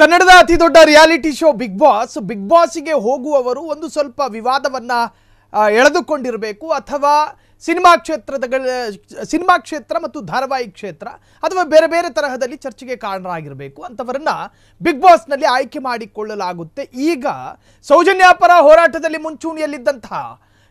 ಕನ್ನಡದ ಅತಿ ದೊಡ್ಡ ರಿಯಾಲಿಟಿ ಶೋ ಬಿಗ್ ಬಾಸ್ಗೆ ಹೋಗುವವರು ಒಂದು ಸ್ವಲ್ಪ ವಿವಾದವನ್ನ ಎಳೆದುಕೊಂಡಿರಬೇಕು ಅಥವಾ ಸಿನಿಮಾ ಕ್ಷೇತ್ರ ಮತ್ತು ಧಾರಾವಾಹಿ ಕ್ಷೇತ್ರ ಅಥವಾ ಬೇರೆ ಬೇರೆ ತರಹದಲ್ಲಿ ಚರ್ಚೆಗೆ ಕಾರಣರಾಗಿರಬೇಕು ಅಂತವರನ್ನ ಬಿಗ್ ಬಾಸ್ ನಲ್ಲಿ ಆಯ್ಕೆ ಮಾಡಿಕೊಳ್ಳಲಾಗುತ್ತೆ. ಈಗ ಸೌಜನ್ಯ ಪರ ಹೋರಾಟದಲ್ಲಿ ಮುಂಚೂಣಿಯಲ್ಲಿದ್ದಂತಹ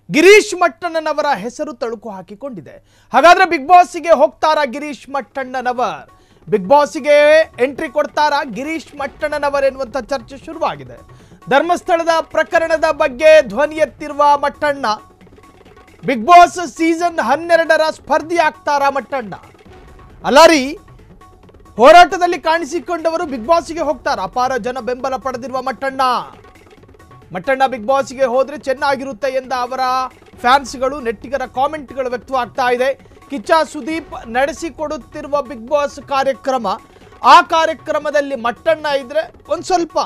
ಗಿರೀಶ್ ಮಟ್ಟಣ್ಣನವರ ಹೆಸರು ತಳುಕು ಹಾಕಿಕೊಂಡಿದೆ. ಹಾಗಾದ್ರೆ ಬಿಗ್ ಬಾಸ್ಗೆ ಹೋಗ್ತಾರಾ ಗಿರೀಶ್ ಮಟ್ಟಣ್ಣನವರ್? ಬಿಗ್ ಬಾಸ್ಗೆ ಎಂಟ್ರಿ ಕೊಡ್ತಾರಾ ಗಿರೀಶ್ ಮಟ್ಟಣ್ಣನವರ್ ಎನ್ನುವಂತ ಚರ್ಚೆ ಶುರುವಾಗಿದೆ. ಧರ್ಮಸ್ಥಳದ ಪ್ರಕರಣದ ಬಗ್ಗೆ ಧ್ವನಿ ಎತ್ತಿರುವ ಮಟ್ಟಣ್ಣ ಬಿಗ್ ಬಾಸ್ ಸೀಸನ್ 12ರ ಸ್ಪರ್ಧಿ ಆಗ್ತಾರಾ ಮಟ್ಟಣ್ಣ? ಅಲಾರಿ ಹೋರಾಟದಲ್ಲಿ ಕಾಣಿಸಿಕೊಂಡವರು ಬಿಗ್ ಬಾಸ್ಗೆ ಹೋಗ್ತಾರಾ? ಅಪಾರ ಜನ ಬೆಂಬಲ ಪಡೆದಿರುವ ಮಟ್ಟಣ್ಣ ಬಿಗ್ ಬಾಸ್ಗೆ ಹೋದ್ರೆ ಚೆನ್ನಾಗಿರುತ್ತೆ ಎಂದ ಅವರ ಫ್ಯಾನ್ಸ್ಗಳು ನೆಟ್ಟಿಗರ ಕಾಮೆಂಟ್ಗಳು ವ್ಯಕ್ತವಾಗ್ತಾ ಇದೆ. ಕಿಚ್ಚ ಸುದೀಪ್ ನಡೆಸಿಕೊಡುತ್ತಿರುವ ಬಿಗ್ ಬಾಸ್ ಕಾರ್ಯಕ್ರಮ, ಆ ಕಾರ್ಯಕ್ರಮದಲ್ಲಿ ಮಟ್ಟಣ್ಣ ಇದ್ರೆ ಒಂದು ಸ್ವಲ್ಪ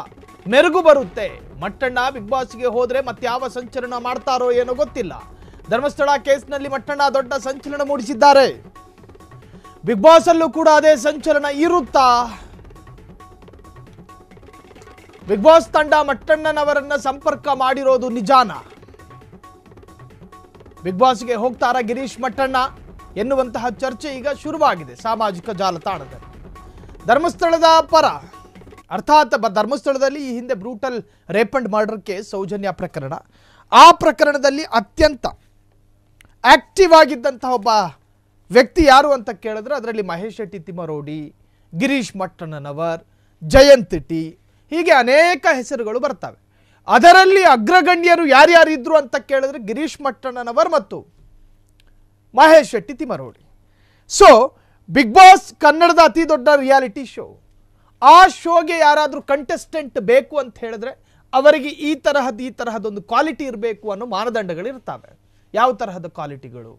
ಮೆರುಗು ಬರುತ್ತೆ. ಮಟ್ಟಣ್ಣ ಬಿಗ್ ಬಾಸ್ಗೆ ಹೋದ್ರೆ ಮತ್ತೆ ಯಾವ ಸಂಚಲನ ಮಾಡ್ತಾರೋ ಏನೋ ಗೊತ್ತಿಲ್ಲ. ಧರ್ಮಸ್ಥಳ ಕೇಸ್ನಲ್ಲಿ ಮಟ್ಟಣ್ಣ ದೊಡ್ಡ ಸಂಚಲನ ಮೂಡಿಸಿದ್ದಾರೆ. ಬಿಗ್ ಬಾಸ್ ಅಲ್ಲೂ ಕೂಡ ಅದೇ ಸಂಚಲನ ಇರುತ್ತಾ? ಬಿಗ್ ಬಾಸ್ ತಂಡ ಮಟ್ಟಣ್ಣನವರನ್ನ ಸಂಪರ್ಕ ಮಾಡಿರೋದು ನಿಜಾನ? ಬಿಗ್ ಬಾಸ್ಗೆ ಹೋಗ್ತಾರಾ ಗಿರೀಶ್ ಮಟ್ಟಣ್ಣ ಎನ್ನುವಂತಹ ಚರ್ಚೆ ಈಗ ಶುರುವಾಗಿದೆ ಸಾಮಾಜಿಕ ಜಾಲತಾಣದಲ್ಲಿ. ಧರ್ಮಸ್ಥಳದ ಪರ ಅರ್ಥಾತ್ ಧರ್ಮಸ್ಥಳದಲ್ಲಿ ಈ ಹಿಂದೆ brutal rape and murder case Soujanya ಪ್ರಕರಣ, ಆ ಪ್ರಕರಣದಲ್ಲಿ ಅತ್ಯಂತ ಆಕ್ಟಿವ್ ಆಗಿದ್ದಂತಹ ಒಬ್ಬ ವ್ಯಕ್ತಿ ಯಾರು ಅಂತ ಕೇಳಿದ್ರೆ ಅದರಲ್ಲಿ ಮಹೇಶ್ ಶೆಟ್ಟಿ ತಿಮ್ಮರೋಡಿ, ಗಿರೀಶ್ ಮಟ್ಟಣ್ಣನವರ್, ಜಯಂತ್ ಟಿ, ಹೀಗೆ ಅನೇಕ ಹೆಸರುಗಳು ಬರ್ತವೆ. ಅದರಲ್ಲಿ ಅಗ್ರಗಣ್ಯರು ಯಾರ್ಯಾರಿದ್ರು ಅಂತ ಕೇಳಿದ್ರೆ ಗಿರೀಶ್ ಮಟ್ಟಣ್ಣನವರ್ ಮತ್ತು Mahesh Shetty Timmarodi. So big boss ಕನ್ನಡದ ಅತಿ ದೊಡ್ಡ ರಿಯಾಲಿಟಿ ಶೋ. ಆ ಶೋಗೆ ಯಾರಾದರೂ ಕಂಟೆಸ್ಟೆಂಟ್ ಬೇಕು ಅಂತ ಹೇಳಿದ್ರೆ ಅವರಿಗೆ ಈ ತರಹದೊಂದು ಕ್ವಾಲಿಟಿ ಇರಬೇಕು ಅನ್ನೋ ಮಾನದಂಡಗಳು ಇರ್ತವೆ. ಯಾವ ತರಹದ ಕ್ವಾಲಿಟಿಗಳು?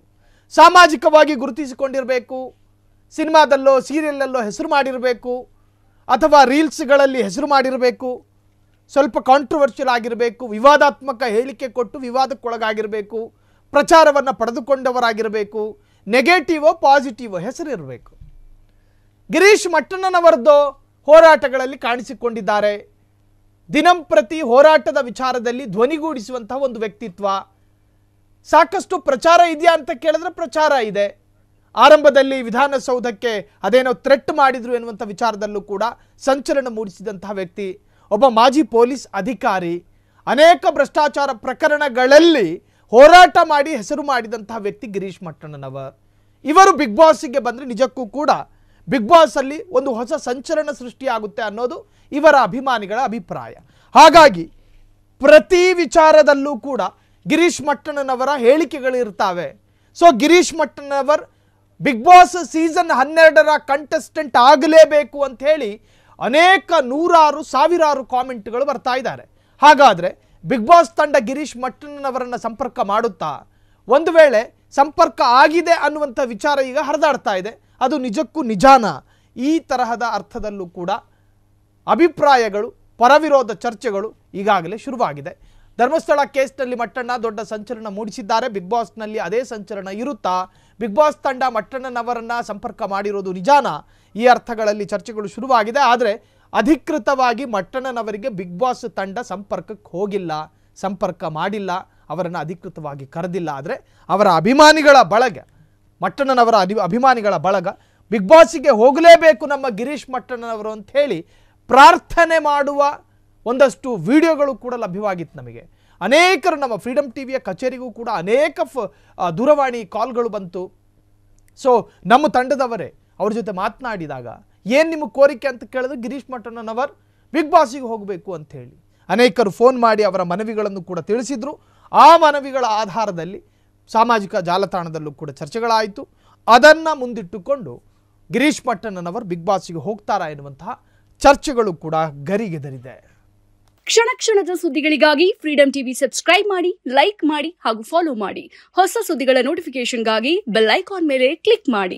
ಸಾಮಾಜಿಕವಾಗಿ ಗುರುತಿಸಿಕೊಂಡಿರಬೇಕು, ಸಿನಿಮಾದಲ್ಲೋ ಸೀರಿಯಲ್ಲಲ್ಲೋ ಹೆಸರು ಮಾಡಿರಬೇಕು, ಅಥವಾ ರೀಲ್ಸ್ಗಳಲ್ಲಿ ಹೆಸರು ಮಾಡಿರಬೇಕು, ಸ್ವಲ್ಪ ಕಾಂಟ್ರವರ್ಷಿಯಲ್ ಆಗಿರಬೇಕು, ವಿವಾದಾತ್ಮಕ ಹೇಳಿಕೆ ಕೊಟ್ಟು ವಿವಾದಕ್ಕೊಳಗಾಗಿರಬೇಕು, ಪ್ರಚಾರವನ್ನು ಪಡೆದುಕೊಂಡವರಾಗಿರಬೇಕು, ನೆಗೆಟಿವೋ ಪಾಸಿಟಿವೋ ಹೆಸರಿರಬೇಕು. ಗಿರೀಶ್ ಮಟ್ಟಣ್ಣನವರದ್ದು ಹೋರಾಟಗಳಲ್ಲಿ ಕಾಣಿಸಿಕೊಂಡಿದ್ದಾರೆ. ದಿನಂಪ್ರತಿ ಹೋರಾಟದ ವಿಚಾರದಲ್ಲಿ ಧ್ವನಿಗೂಡಿಸುವಂತಹ ಒಂದು ವ್ಯಕ್ತಿತ್ವ. ಸಾಕಷ್ಟು ಪ್ರಚಾರ ಇದೆಯಾ ಅಂತ ಕೇಳಿದ್ರೆ ಪ್ರಚಾರ ಇದೆ. ಆರಂಭದಲ್ಲಿ ವಿಧಾನಸೌಧಕ್ಕೆ ಅದೇನೋ ಥ್ರೆಟ್ ಮಾಡಿದ್ರು ಎನ್ನುವಂಥ ವಿಚಾರದಲ್ಲೂ ಕೂಡ ಸಂಚಲನ ಮೂಡಿಸಿದಂತಹ ವ್ಯಕ್ತಿ, ಒಬ್ಬ ಮಾಜಿ ಪೊಲೀಸ್ ಅಧಿಕಾರಿ, ಅನೇಕ ಭ್ರಷ್ಟಾಚಾರ ಪ್ರಕರಣಗಳಲ್ಲಿ ಹೋರಾಟ ಮಾಡಿ ಹೆಸರು ಮಾಡಿದಂತಹ ವ್ಯಕ್ತಿ ಗಿರೀಶ್ ಮಟ್ಟಣ್ಣನವರ್. ಇವರು ಬಿಗ್ ಬಾಸ್ಗೆ ಬಂದರೆ ನಿಜಕ್ಕೂ ಕೂಡ ಬಿಗ್ ಬಾಸ್ ಅಲ್ಲಿ ಒಂದು ಹೊಸ ಸಂಚಲನ ಸೃಷ್ಟಿಯಾಗುತ್ತೆ ಅನ್ನೋದು ಇವರ ಅಭಿಮಾನಿಗಳ ಅಭಿಪ್ರಾಯ. ಹಾಗಾಗಿ ಪ್ರತಿ ವಿಚಾರದಲ್ಲೂ ಕೂಡ ಗಿರೀಶ್ ಮಟ್ಟಣ್ಣನವರ ಹೇಳಿಕೆಗಳು ಇರ್ತವೆ. So Girish Mattannavar Bigg Boss season 12ರ ಕಂಟೆಸ್ಟೆಂಟ್ ಆಗಲೇಬೇಕು ಅಂತ ಹೇಳಿ ಅನೇಕ ನೂರಾರು ಸಾವಿರಾರು ಕಾಮೆಂಟ್ಗಳು ಬರ್ತಾ ಇದ್ದಾರೆ. ಹಾಗಾದರೆ ಬಿಗ್ ಬಾಸ್ ತಂಡ ಗಿರೀಶ್ ಮಟ್ಟಣ್ಣನವರನ್ನು ಸಂಪರ್ಕ ಮಾಡುತ್ತಾ? ಒಂದು ವೇಳೆ ಸಂಪರ್ಕ ಆಗಿದೆ ಅನ್ನುವಂಥ ವಿಚಾರ ಈಗ ಹರಿದಾಡ್ತಾ ಇದೆ. ಅದು ನಿಜಕ್ಕೂ ನಿಜಾನ? ಈ ತರಹದ ಅರ್ಥದಲ್ಲೂ ಕೂಡ ಅಭಿಪ್ರಾಯಗಳು, ಪರವಿರೋಧ ಚರ್ಚೆಗಳು ಈಗಾಗಲೇ ಶುರುವಾಗಿದೆ. ಧರ್ಮಸ್ಥಳ ಕೇಸ್ನಲ್ಲಿ ಮಟ್ಟಣ್ಣ ದೊಡ್ಡ ಸಂಚಲನ ಮೂಡಿಸಿದ್ದಾರೆ. ಬಿಗ್ ಬಾಸ್ನಲ್ಲಿ ಅದೇ ಸಂಚಲನ ಇರುತ್ತಾ? ಬಿಗ್ ಬಾಸ್ ತಂಡ ಮಟ್ಟಣ್ಣನವರನ್ನ ಸಂಪರ್ಕ ಮಾಡಿರೋದು ನಿಜಾನ? ಈ ಅರ್ಥಗಳಲ್ಲಿ ಚರ್ಚೆಗಳು ಶುರುವಾಗಿದೆ. ಆದರೆ ಅಧಿಕೃತವಾಗಿ ಮಟ್ಟಣ್ಣನವರಿಗೆ ಬಿಗ್ ಬಾಸ್ ತಂಡ ಸಂಪರ್ಕಕ್ಕೆ ಹೋಗಿಲ್ಲ, ಸಂಪರ್ಕ ಮಾಡಿಲ್ಲ, ಅವರನ್ನು ಅಧಿಕೃತವಾಗಿ ಕರೆದಿಲ್ಲ. ಆದರೆ ಅವರ ಅಭಿಮಾನಿಗಳ ಬಳಗ, ಮಟ್ಟಣ್ಣನವರ ಅಭಿಮಾನಿಗಳ ಬಳಗ ಬಿಗ್ ಬಾಸ್ಗೆ ಹೋಗಲೇಬೇಕು ನಮ್ಮ ಗಿರೀಶ್ ಮಟ್ಟಣ್ಣನವರು ಅಂತ ಹೇಳಿ ಪ್ರಾರ್ಥನೆ ಮಾಡುವ ಒಂದಷ್ಟು ವಿಡಿಯೋಗಳು ಕೂಡ ಲಭ್ಯವಾಗಿತ್ತು ನಮಗೆ. ಅನೇಕರು ನಮ್ಮ ಫ್ರೀಡಮ್ ಟಿವಿಯ ಕಚೇರಿಗೂ ಕೂಡ ಅನೇಕ ದೂರವಾಣಿ ಕಾಲ್ಗಳು ಬಂತು. ಸೊ ನಮ್ಮ ತಂಡದವರೇ ಅವ್ರ ಜೊತೆ ಮಾತನಾಡಿದಾಗ ಏನು ನಿಮ್ಮ ಕೋರಿಕೆ ಅಂತ ಕೇಳಿದ್ರೆ ಗಿರೀಶ್ ಮಟ್ಟಣ್ಣನವರ್ ಬಿಗ್ ಬಾಸ್ಗೆ ಹೋಗಬೇಕು ಅಂತ ಹೇಳಿ ಅನೇಕರು ಫೋನ್ ಮಾಡಿ ಅವರ ಮನವಿಗಳನ್ನು ಕೂಡ ತಿಳಿಸಿದ್ರು. ಆ ಮನವಿಗಳ ಆಧಾರದಲ್ಲಿ ಸಾಮಾಜಿಕ ಜಾಲತಾಣದಲ್ಲೂ ಕೂಡ ಚರ್ಚೆಗಳಾಯಿತು. ಅದನ್ನು ಮುಂದಿಟ್ಟುಕೊಂಡು ಗಿರೀಶ್ ಮಟ್ಟಣ್ಣನವರ್ ಬಿಗ್ ಬಾಸ್ಗೆ ಹೋಗ್ತಾರಾ ಎನ್ನುವಂತಹ ಚರ್ಚೆಗಳು ಕೂಡ ಗರಿಗೆದರಿದೆ. ಕ್ಷಣ ಕ್ಷಣದ ಸುದ್ದಿಗಳಿಗಾಗಿ ಫ್ರೀಡಮ್ ಟಿವಿ ಸಬ್ಸ್ಕ್ರೈಬ್ ಮಾಡಿ, ಲೈಕ್ ಮಾಡಿ ಹಾಗೂ ಫಾಲೋ ಮಾಡಿ. ಹೊಸ ಸುದ್ದಿಗಳ ನೋಟಿಫಿಕೇಶನ್ಗಾಗಿ ಬೆಲ್ ಐಕಾನ್ ಮೇಲೆ ಕ್ಲಿಕ್ ಮಾಡಿ.